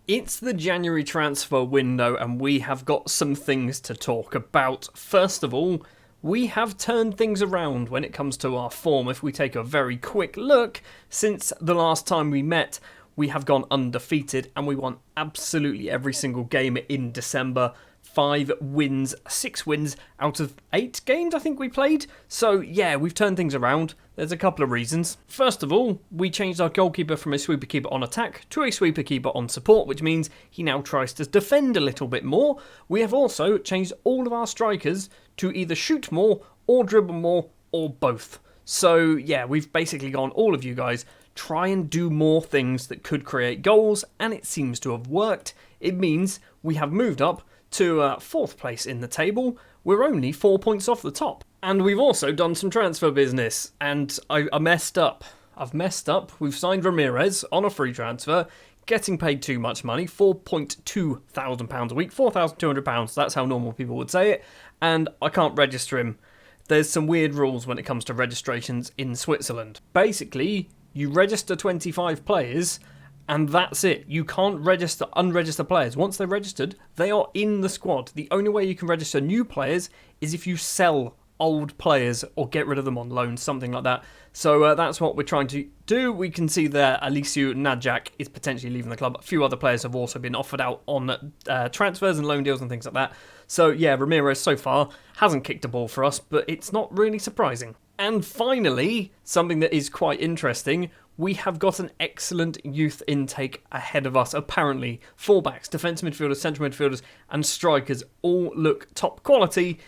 It's the January transfer window and we have got some things to talk about. First of all, we have turned things around when it comes to our form. If we take a very quick look, since the last time we met, we have gone undefeated and we won absolutely every single game in December. 5 wins, 6 wins out of 8 games I think we played. So yeah, we've turned things around. There's a couple of reasons. First of all, we changed our goalkeeper from a sweeper keeper on attack to a sweeper keeper on support, which means he now tries to defend a little bit more. We have also changed all of our strikers to either shoot more or dribble more or both. So yeah, we've basically gone, all of you guys, try and do more things that could create goals, and it seems to have worked. It means we have moved up to 4th place in the table. We're only 4 points off the top. And we've also done some transfer business, and I messed up. I've messed up. We've signed Ramirez on a free transfer, getting paid too much money, £4.2 thousand a week, £4,200, that's how normal people would say it, and I can't register him. There's some weird rules when it comes to registrations in Switzerland. Basically, you register 25 players, and that's it. You can't register unregistered players. Once they're registered, they are in the squad. The only way you can register new players is if you sell old players or get rid of them on loan, something like that. So that's what we're trying to do. We can see there Aliciu Nadjak is potentially leaving the club. A few other players have also been offered out on transfers and loan deals and things like that. So yeah, Ramirez so far hasn't kicked a ball for us, but it's not really surprising. And finally, something that is quite interesting, we have got an excellent youth intake ahead of us. Apparently, fullbacks, defensive midfielders, central midfielders and strikers all look top quality.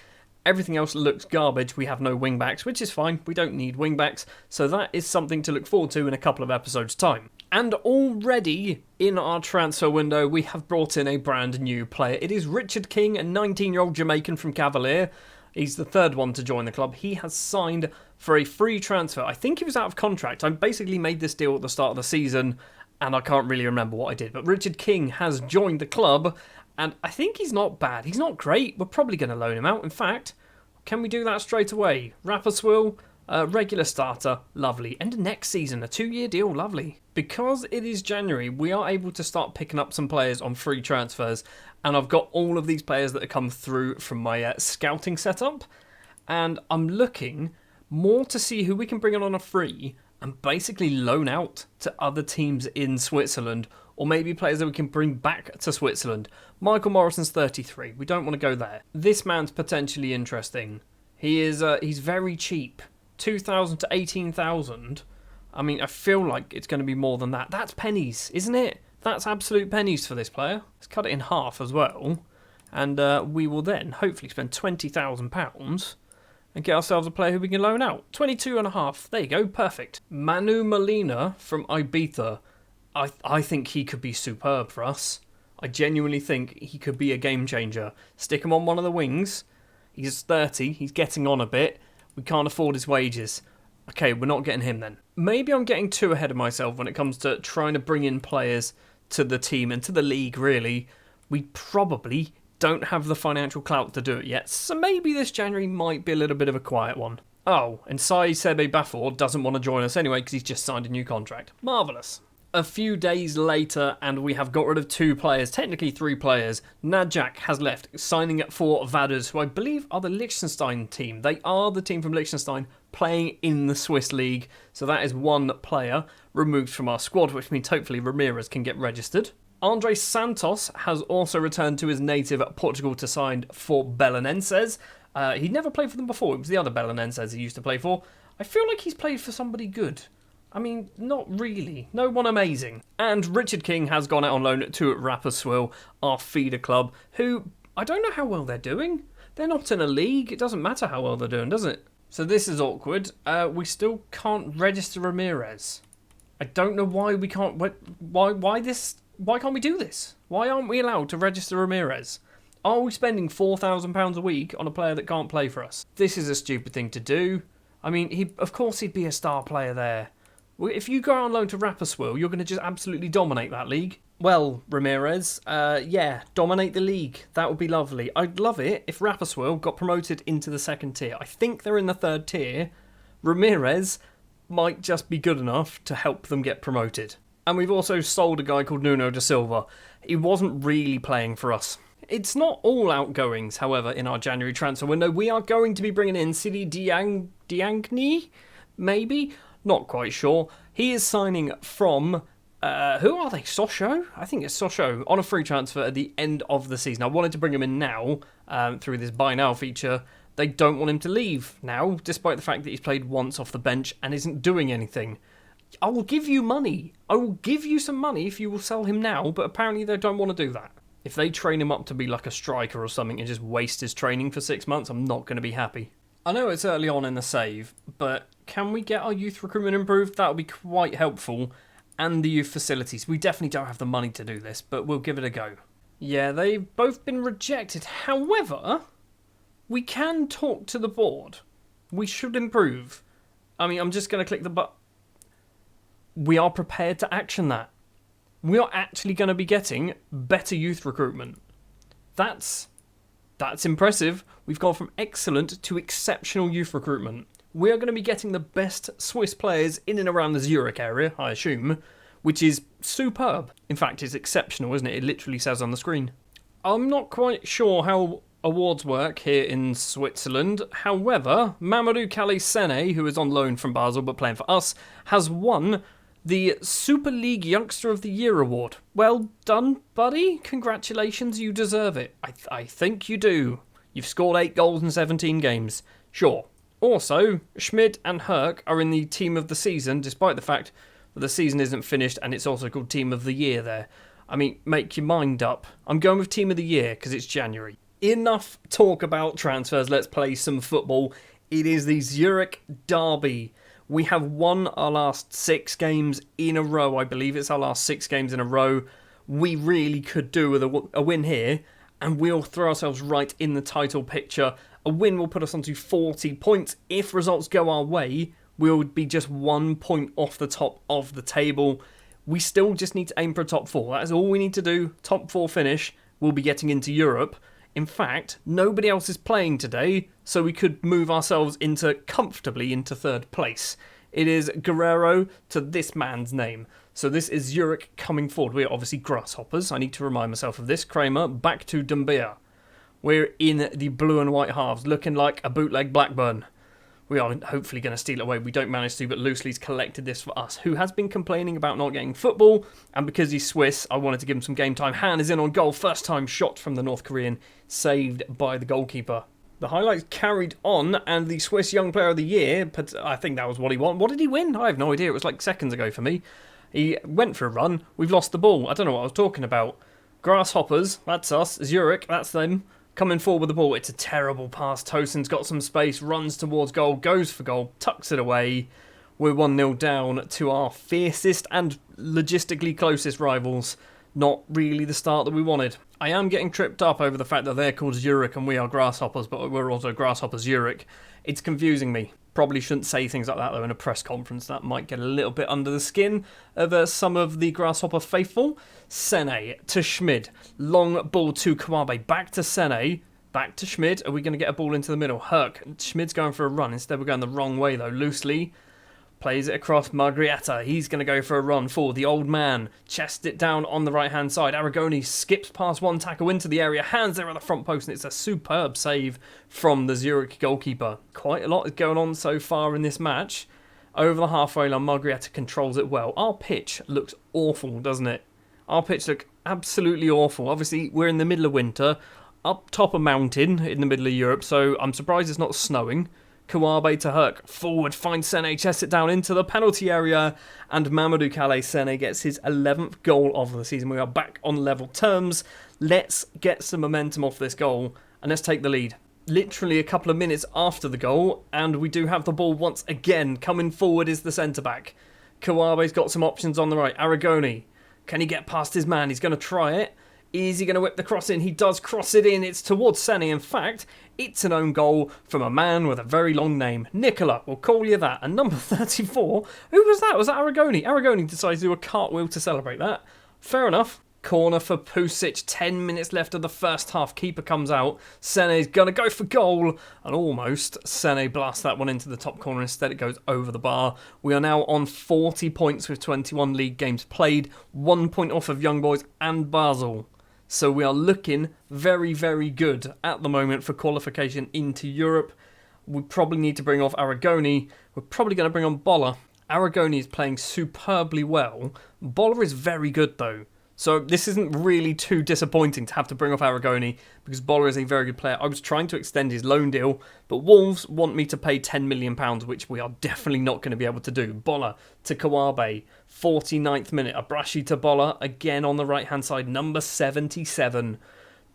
Everything else looks garbage. We have no wing-backs, which is fine. We don't need wing-backs. So that is something to look forward to in a couple of episodes' time. And already in our transfer window, we have brought in a brand new player. It is Richard King, a 19-year-old Jamaican from Cavalier. He's the third one to join the club. He has signed for a free transfer. I think he was out of contract. I basically made this deal at the start of the season, and I can't really remember what I did. But Richard King has joined the club, and I think he's not bad. He's not great. We're probably going to loan him out. In fact, can we do that straight away? Rapperswil, regular starter, lovely. End of next season, a 2-year deal, lovely. Because it is January, we are able to start picking up some players on free transfers, and I've got all of these players that have come through from my scouting setup, and I'm looking more to see who we can bring on a free and basically loan out to other teams in Switzerland, or maybe players that we can bring back to Switzerland. Michael Morrison's 33. We don't want to go there. This man's potentially interesting. He's very cheap. 2,000 to 18,000. I mean, I feel like it's going to be more than that. That's pennies, isn't it? That's absolute pennies for this player. Let's cut it in half as well. And we will then hopefully spend £20,000 and get ourselves a player who we can loan out. 22.5. There you go. Perfect. Manu Molina from Ibiza. I think he could be superb for us. I genuinely think he could be a game changer. Stick him on one of the wings. He's 30. He's getting on a bit. We can't afford his wages. Okay, we're not getting him then. Maybe I'm getting too ahead of myself when it comes to trying to bring in players to the team and to the league, really. We probably don't have the financial clout to do it yet, so maybe this January might be a little bit of a quiet one. Oh, and Sai Sebe Bafor doesn't want to join us anyway because he's just signed a new contract. Marvellous. A few days later, and we have got rid of 2 players, technically 3 players. Nadjak has left, signing for Vaduz, who I believe are the Liechtenstein team. They are the team from Liechtenstein playing in the Swiss League, so that is 1 player removed from our squad, which means hopefully Ramirez can get registered. Andre Santos has also returned to his native Portugal to sign for Belenenses. He'd never played for them before. It was the other Belenenses he used to play for. I feel like he's played for somebody good. I mean, not really. No one amazing. And Richard King has gone out on loan to Rapperswil, our feeder club, who, I don't know how well they're doing. They're not in a league. It doesn't matter how well they're doing, does it? So this is awkward. We still can't register Ramirez. I don't know why we can't... Why can't we do this? Why aren't we allowed to register Ramirez? Are we spending £4,000 a week on a player that can't play for us? This is a stupid thing to do. I mean, of course he'd be a star player there. If you go on loan to Rapperswil, you're going to just absolutely dominate that league. Well, Ramirez, yeah, dominate the league. That would be lovely. I'd love it if Rapperswil got promoted into the 2nd tier. I think they're in the 3rd tier. Ramirez might just be good enough to help them get promoted. And we've also sold a guy called Nuno da Silva. He wasn't really playing for us. It's not all outgoings, however, in our January transfer window. We are going to be bringing in Sidi Diangni, maybe? Not quite sure. He is signing from, who are they? Sochaux? I think it's Sochaux, on a free transfer at the end of the season. I wanted to bring him in now, through this buy now feature. They don't want him to leave now, despite the fact that he's played once off the bench and isn't doing anything. I will give you money. I will give you some money if you will sell him now, but apparently they don't want to do that. If they train him up to be like a striker or something and just waste his training for 6 months, I'm not going to be happy. I know it's early on in the save, but can we get our youth recruitment improved? That would be quite helpful. And the youth facilities. We definitely don't have the money to do this, but we'll give it a go. Yeah, they've both been rejected. However, we can talk to the board. We should improve. I mean, I'm just going to click the button. We are prepared to action that. We are actually going to be getting better youth recruitment. That's impressive. We've gone from excellent to exceptional youth recruitment. We are going to be getting the best Swiss players in and around the Zurich area, I assume, which is superb. In fact, it's exceptional, isn't it? It literally says on the screen. I'm not quite sure how awards work here in Switzerland. However, Mamadou Kali Sene, who is on loan from Basel but playing for us, has won the Super League Youngster of the Year award. Well done, buddy. Congratulations, you deserve it. I think you do. You've scored 8 goals in 17 games. Sure. Also, Schmid and Herc are in the Team of the Season, despite the fact that the season isn't finished and it's also called Team of the Year there. I mean, make your mind up. I'm going with Team of the Year because it's January. Enough talk about transfers. Let's play some football. It is the Zurich Derby. We have won our last 6 games in a row. I believe it's our last 6 games in a row. We really could do with a win here, and we'll throw ourselves right in the title picture. A win will put us onto 40 points. If results go our way, we'll be just 1 point off the top of the table. We still just need to aim for a top 4. That is all we need to do. Top 4 finish. We'll be getting into Europe. In fact, nobody else is playing today, so we could move ourselves comfortably into 3rd place. It is Guerrero to this man's name. So this is Zurich coming forward. We are obviously grasshoppers. I need to remind myself of this. Kramer, back to Dumbia. We're in the blue and white halves, looking like a bootleg Blackburn. We are hopefully going to steal it away. We don't manage to, but Loosely's collected this for us, who has been complaining about not getting football, and because he's Swiss, I wanted to give him some game time. Han is in on goal, first time shot from the North Korean, saved by the goalkeeper. The highlights carried on, and the Swiss Young Player of the Year, but I think that was what he won. What did he win? I have no idea. It was like seconds ago for me. He went for a run. We've lost the ball. I don't know what I was talking about. Grasshoppers, that's us. Zurich, that's them. Coming forward with the ball, it's a terrible pass. Tosin's got some space, runs towards goal, goes for goal, tucks it away. We're 1-0 down to our fiercest and logistically closest rivals. Not really the start that we wanted. I am getting tripped up over the fact that they're called Zurich and we are Grasshoppers, but we're also Grasshoppers Zurich. It's confusing me. Probably shouldn't say things like that though in a press conference. That might get a little bit under the skin of some of the Grasshopper faithful. Sene to Schmid. Long ball to Kawabe. Back to Sene. Back to Schmid. Are we going to get a ball into the middle? Herc. Schmid's going for a run. Instead we're going the wrong way though. Loosely plays it across Margrietta. He's going to go for a run for the old man. Chests it down on the right-hand side. Aragoni skips past one tackle into the area. Hands there at the front post, and it's a superb save from the Zurich goalkeeper. Quite a lot is going on so far in this match. Over the halfway line, Margrietta controls it well. Our pitch looks awful, doesn't it? Our pitch looks absolutely awful. Obviously, we're in the middle of winter, up top a mountain in the middle of Europe, so I'm surprised it's not snowing. Kawabe to Herc, forward, finds Sene, chests it down into the penalty area, and Mamadou Kale Sene gets his 11th goal of the season. We are back on level terms. Let's get some momentum off this goal, and let's take the lead. Literally a couple of minutes after the goal, and we do have the ball once again. Coming forward is the centre-back. Kawabe's got some options on the right. Aragoni, can he get past his man? He's going to try it. Is he going to whip the cross in? He does cross it in. It's towards Sene. In fact, it's an own goal from a man with a very long name. Nicola, we'll call you that. And number 34, who was that? Was that Aragoni? Aragoni decides to do a cartwheel to celebrate that. Fair enough. Corner for Pusic, 10 minutes left of the first half. Keeper comes out. Sene's going to go for goal. And almost, Sene blasts that one into the top corner. Instead, it goes over the bar. We are now on 40 points with 21 league games played. 1 point off of Young Boys and Basel. So we are looking very, very good at the moment for qualification into Europe. We probably need to bring off Aragoni. We're probably going to bring on Boller. Aragoni is playing superbly well. Boller is very good, though. So this isn't really too disappointing to have to bring off Aragoni because Boller is a very good player. I was trying to extend his loan deal, but Wolves want me to pay £10 million, which we are definitely not going to be able to do. Boller to Kawabe, 49th minute. Abrashi to Boller, again on the right-hand side, number 77.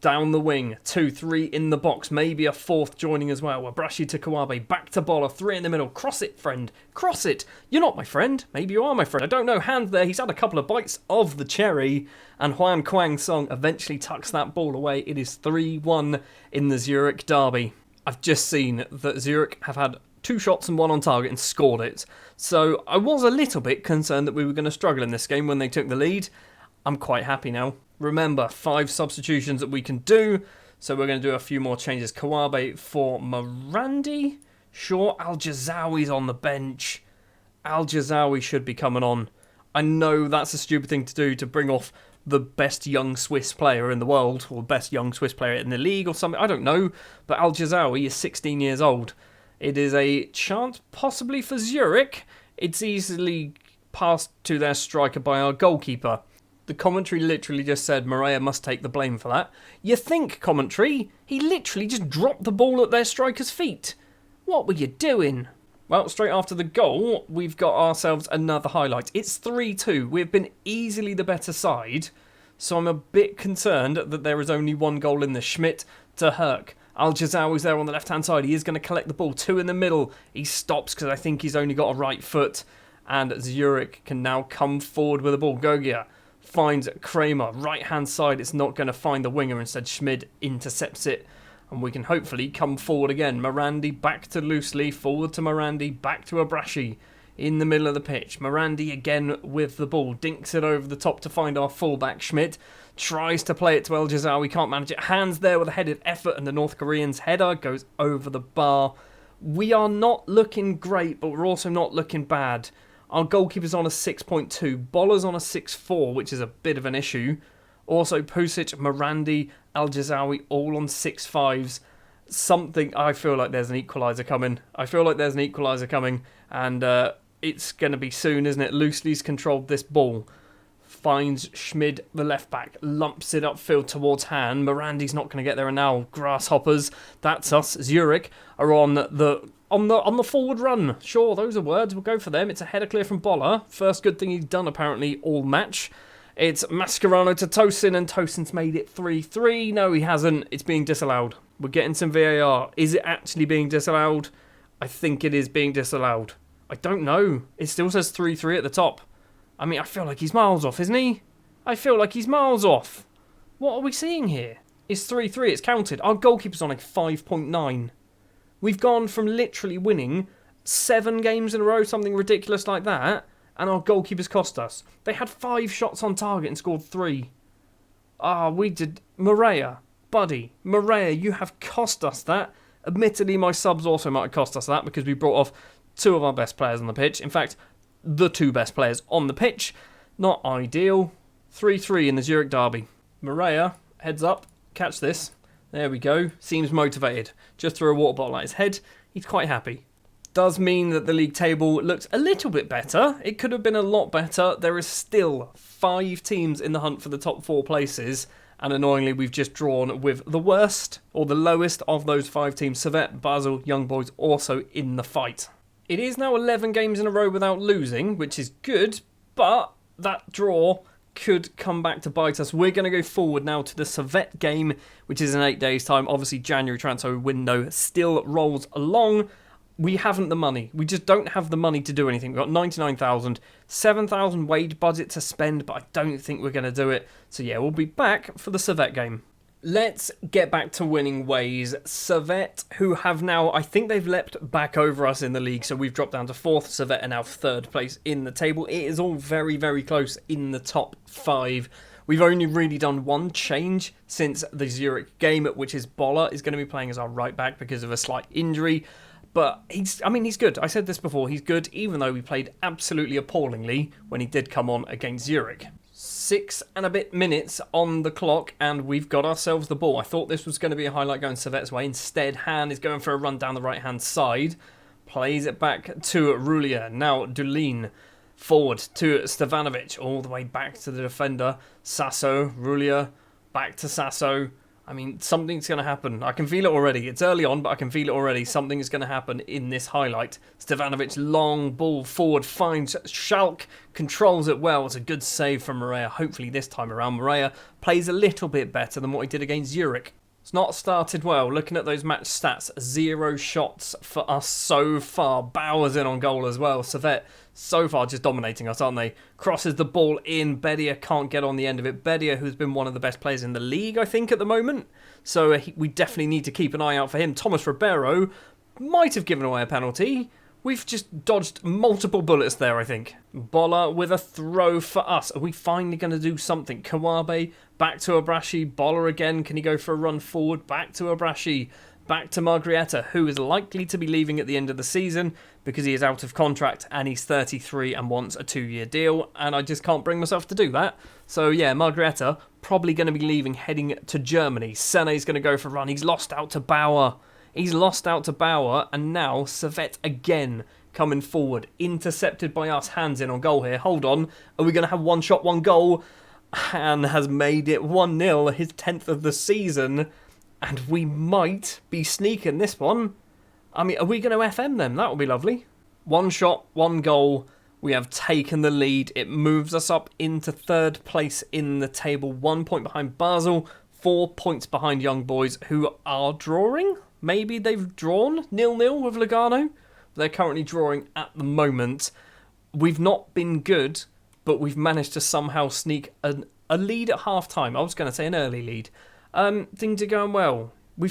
Down the wing, 2-3 in the box, maybe a fourth joining as well. Abrashi to Kawabe, back to Boller, 3 in the middle. Cross it, friend. Cross it. You're not my friend. Maybe you are my friend. I don't know. Hands there. He's had a couple of bites of the cherry. And Huan Kwang Song eventually tucks that ball away. It is 3-1 in the Zurich derby. I've just seen that Zurich have had 2 shots and 1 on target and scored it. So I was a little bit concerned that we were going to struggle in this game when they took the lead. I'm quite happy now. Remember, 5 substitutions that we can do. So we're going to do a few more changes. Kawabe for Morandi. Sure, Al-Jazawi's on the bench. Al-Jazawi should be coming on. I know that's a stupid thing to do, to bring off the best young Swiss player in the world, or best young Swiss player in the league or something. I don't know. But Al-Jazawi is 16 years old. It is a chance possibly for Zurich. It's easily passed to their striker by our goalkeeper. The commentary literally just said Morea must take the blame for that. You think, commentary? He literally just dropped the ball at their striker's feet. What were you doing? Well, straight after the goal, we've got ourselves another highlight. It's 3-2. We've been easily the better side, so I'm a bit concerned that there is only 1 goal in the Schmidt to Herc. Al-Jazawi's there on the left-hand side. He is going to collect the ball. 2 in the middle. He stops because I think he's only got a right foot, and Zurich can now come forward with the ball. Gogia finds Kramer, right-hand side. It's not going to find the winger. Instead, Schmid intercepts it. And we can hopefully come forward again. Morandi back to Loosely. Forward to Morandi. Back to Abrashi. In the middle of the pitch. Morandi again with the ball. Dinks it over the top to find our fullback. Schmidt tries to play it to El Jazawi. Can't manage it. Hands there with a headed effort. And the North Korean's header goes over the bar. We are not looking great, but we're also not looking bad. Our goalkeeper's on a 6.2. Boller's on a 6.4, which is a bit of an issue. Also, Pusic, Morandi, Al-Jazawi, all on 6.5s. Something, I feel like there's an equaliser coming. And it's going to be soon, isn't it? Loosely's controlled this ball. Finds Schmid, the left back, lumps it upfield towards Han. Morandi's not going to get there, and now Grasshoppers, that's us, Zurich, are on the forward run. Sure, those are words, we'll go for them. It's a header clear from Boller. First good thing he's done, apparently, all match. It's Mascherano to Tosin, and Tosin's made it 3-3. No, he hasn't. It's being disallowed. We're getting some VAR. Is it actually being disallowed? I think it is being disallowed. I don't know. It still says 3-3 at the top. I mean, I feel like he's miles off, isn't he? I feel like he's miles off. What are we seeing here? It's 3-3. It's counted. Our goalkeeper's on like 5.9. We've gone from literally winning 7 games in a row, something ridiculous like that, and our goalkeepers cost us. They had 5 shots on target and scored 3. We did. Morea, buddy, Morea, you have cost us that. Admittedly, my subs also might have cost us that because we brought off 2 of our best players on the pitch. In fact, the 2 best players on the pitch. Not ideal. 3-3 in the Zurich derby. Morea, heads up, catch this. There we go. Seems motivated. Just threw a water bottle at his head. He's quite happy. Does mean that the league table looks a little bit better. It could have been a lot better. There is still 5 teams in the hunt for the top 4 places. And annoyingly, we've just drawn with the worst or the lowest of those 5 teams. Servette, Basel, Young Boys also in the fight. It is now 11 games in a row without losing, which is good. But that draw could come back to bite us. We're going to go forward now to the Servette game, which is in 8 days' time. Obviously, January transfer window still rolls along. We haven't the money. We just don't have the money to do anything. We've got 99,000, 7,000 wage budget to spend, but I don't think we're going to do it. So yeah, we'll be back for the Servette game. Let's get back to winning ways. Servette, who have now, I think they've leapt back over us in the league, so we've dropped down to 4th. Servette are now 3rd place in the table. It is all very, very close in the top 5. We've only really done one change since the Zurich game, which is Boller is going to be playing as our right back because of a slight injury. But he's good. I said this before, he's good, even though we played absolutely appallingly when he did come on against Zurich. 6 and a bit minutes on the clock, and we've got ourselves the ball. I thought this was going to be a highlight going Servette's way. Instead, Han is going for a run down the right-hand side. Plays it back to Rulia. Now Dulin forward to Stevanovic. All the way back to the defender. Sasso, Rulia, back to Sasso. I mean, something's going to happen. I can feel it already. It's early on, but I can feel it already. Something is going to happen in this highlight. Stevanovic, long ball forward, finds Schalk, controls it well. It's a good save from Morea. Hopefully this time around, Morea plays a little bit better than what he did against Zurich. It's not started well. Looking at those match stats, 0 shots for us so far. Bauer's in on goal as well. Servette so far just dominating us, aren't they? Crosses the ball in. Bedia can't get on the end of it. Bedia, who's been one of the best players in the league, I think, at the moment. So we definitely need to keep an eye out for him. Thomas Ribeiro might have given away a penalty. We've just dodged multiple bullets there, I think. Boller with a throw for us. Are we finally going to do something? Kawabe, back to Abrashi. Boller again. Can he go for a run forward? Back to Abrashi. Back to Margrietta, who is likely to be leaving at the end of the season because he is out of contract and he's 33 and wants a 2-year deal. And I just can't bring myself to do that. So yeah, Margrietta probably going to be leaving, heading to Germany. Sene's going to go for a run. He's lost out to Bauer. He's lost out to Bauer, and now Servette again coming forward. Intercepted by us. Hands in on goal here. Hold on. Are we going to have one shot, one goal? Han has made it 1-0, his 10th of the season, and we might be sneaking this one. I mean, are we going to FM them? That would be lovely. One shot, one goal. We have taken the lead. It moves us up into 3rd place in the table. 1 point behind Basel, 4 points behind Young Boys, who are drawing. Maybe they've drawn 0-0 with Lugano. They're currently drawing at the moment. We've not been good, but we've managed to somehow sneak a lead at half-time. I was going to say an early lead. Things are going well. We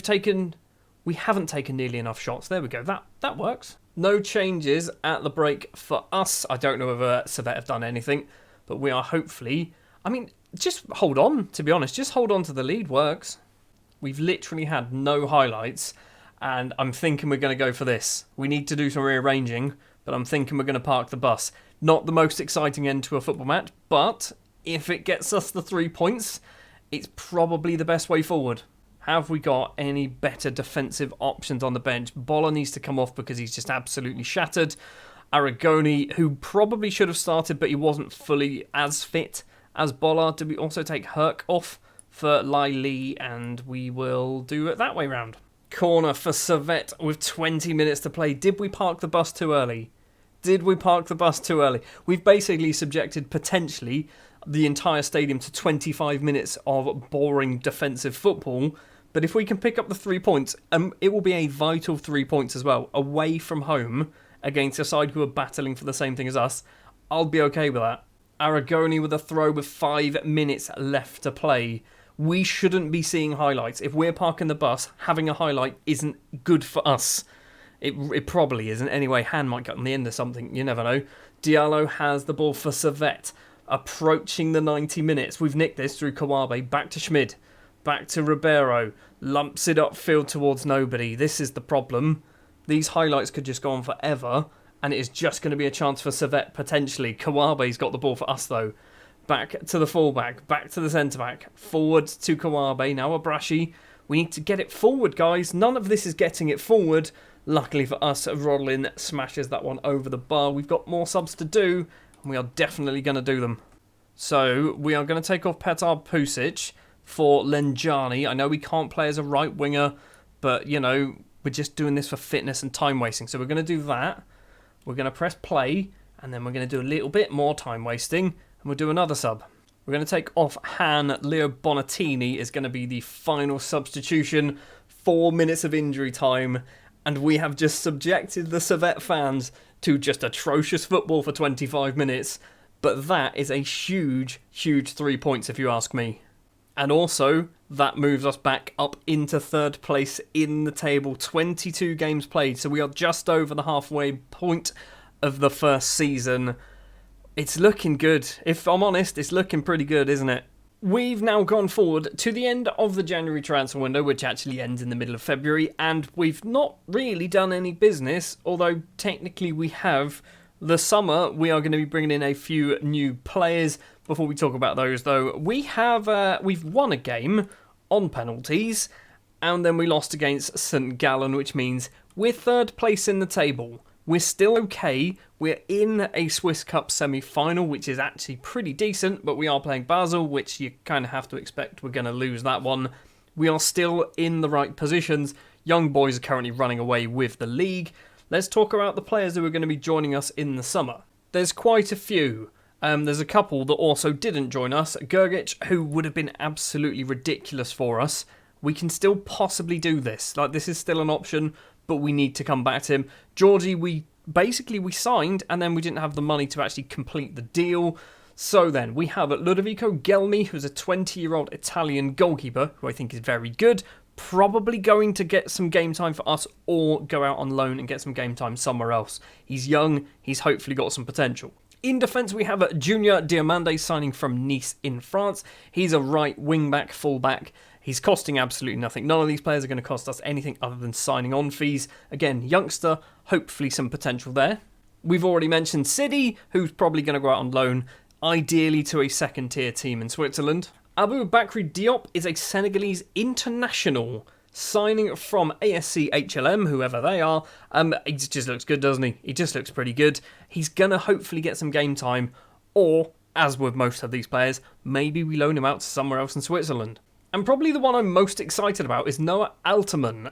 haven't taken nearly enough shots. There we go. That works. No changes at the break for us. I don't know whether Servette have done anything, but we are hopefully... I mean, just hold on, to be honest. Just hold on to the lead works. We've literally had no highlights, and I'm thinking we're going to go for this. We need to do some rearranging, but I'm thinking we're going to park the bus. Not the most exciting end to a football match, but if it gets us the 3 points, it's probably the best way forward. Have we got any better defensive options on the bench? Boller needs to come off because he's just absolutely shattered. Aragoni, who probably should have started, but he wasn't fully as fit as Boller. Did we also take Herc off for Lai Li, and we will do it that way round. Corner for Servette with 20 minutes to play. Did we park the bus too early? We've basically subjected potentially the entire stadium to 25 minutes of boring defensive football. But if we can pick up the 3 points, it will be a vital 3 points as well, away from home against a side who are battling for the same thing as us. I'll be okay with that. Aragoni with a throw with 5 minutes left to play. We shouldn't be seeing highlights. If we're parking the bus, having a highlight isn't good for us. It probably isn't. Anyway, Han might get on the end of something. You never know. Diallo has the ball for Servette. Approaching the 90 minutes. We've nicked this through Kawabe. Back to Schmid. Back to Ribeiro. Lumps it upfield towards nobody. This is the problem. These highlights could just go on forever, and it is just going to be a chance for Servette, potentially. Kawabe's got the ball for us, though. Back to the fullback, back to the centre-back, forward to Kawabe, now Abrashi. We need to get it forward, guys. None of this is getting it forward. Luckily for us, Rodlin smashes that one over the bar. We've got more subs to do, and we are definitely going to do them. So, we are going to take off Petar Pusic for Lenjani. I know we can't play as a right winger, but, you know, we're just doing this for fitness and time wasting. So we're going to do that. We're going to press play, and then we're going to do a little bit more time wasting. And we'll do another sub. We're going to take off Han. Leo Bonatini is going to be the final substitution. 4 minutes of injury time. And we have just subjected the Servette fans to just atrocious football for 25 minutes. But that is a huge, huge 3 points if you ask me. And also, that moves us back up into 3rd place in the table. 22 games played. So we are just over the halfway point of the first season. It's looking good. If I'm honest, it's looking pretty good, isn't it? We've now gone forward to the end of the January transfer window, which actually ends in the middle of February, and we've not really done any business, although technically we have. The summer, we are going to be bringing in a few new players. Before we talk about those, though, we've won a game on penalties, and then we lost against St Gallen, which means we're third place in the table. We're still okay. We're in a Swiss Cup semi-final, which is actually pretty decent, but we are playing Basel, which you kind of have to expect we're going to lose that one. We are still in the right positions. Young boys are currently running away with the league. Let's talk about the players who are going to be joining us in the summer. There's quite a few. There's a couple that also didn't join us. Gergic, who would have been absolutely ridiculous for us. We can still possibly do this. This is still an option, but we need to come back to him. Georgie, we signed, and then we didn't have the money to actually complete the deal. So then, we have Ludovico Gelmi, who's a 20-year-old Italian goalkeeper, who I think is very good. Probably going to get some game time for us, or go out on loan and get some game time somewhere else. He's young, he's hopefully got some potential. In defence, we have Junior Diamande signing from Nice in France. He's a right wing-back, full-back. He's costing absolutely nothing. None of these players are going to cost us anything other than signing on fees. Again, youngster, hopefully some potential there. We've already mentioned Sidi, who's probably going to go out on loan, ideally to a second-tier team in Switzerland. Abou Bakri Diop is a Senegalese international signing from ASC HLM, whoever they are. He just looks good, doesn't he? He just looks pretty good. He's going to hopefully get some game time, or, as with most of these players, maybe we loan him out to somewhere else in Switzerland. And probably the one I'm most excited about is Noah Alteman.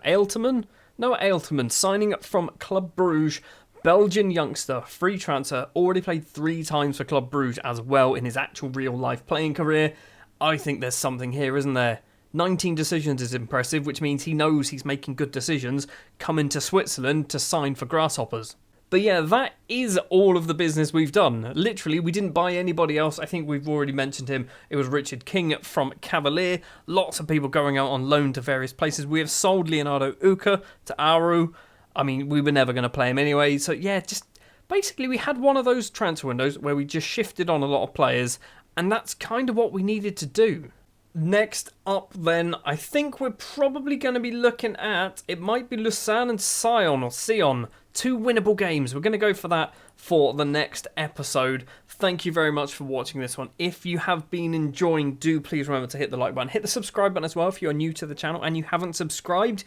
Noah Alteman, signing from Club Bruges, Belgian youngster, free transfer, already played 3 times for Club Bruges as well in his actual real-life playing career. I think there's something here, isn't there? 19 decisions is impressive, which means he knows he's making good decisions, coming to Switzerland to sign for Grasshoppers. But yeah, that is all of the business we've done. Literally, we didn't buy anybody else. I think we've already mentioned him. It was Richard King from Cavalier. Lots of people going out on loan to various places. We have sold Leonardo Uka to Aru. I mean, we were never going to play him anyway. So yeah, just basically we had one of those transfer windows where we just shifted on a lot of players, and that's kind of what we needed to do. Next up then, I think we're probably going to be looking at, it might be Lausanne and Sion. 2 winnable games. We're going to go for that for the next episode. Thank you very much for watching this one. If you have been enjoying, do please remember to hit the like button. Hit the subscribe button as well if you're new to the channel and you haven't subscribed.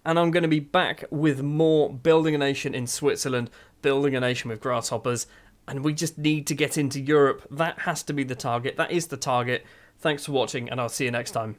And I'm going to be back with more Building a Nation in Switzerland, Building a Nation with Grasshoppers. And we just need to get into Europe. That has to be the target. That is the target. Thanks for watching, and I'll see you next time.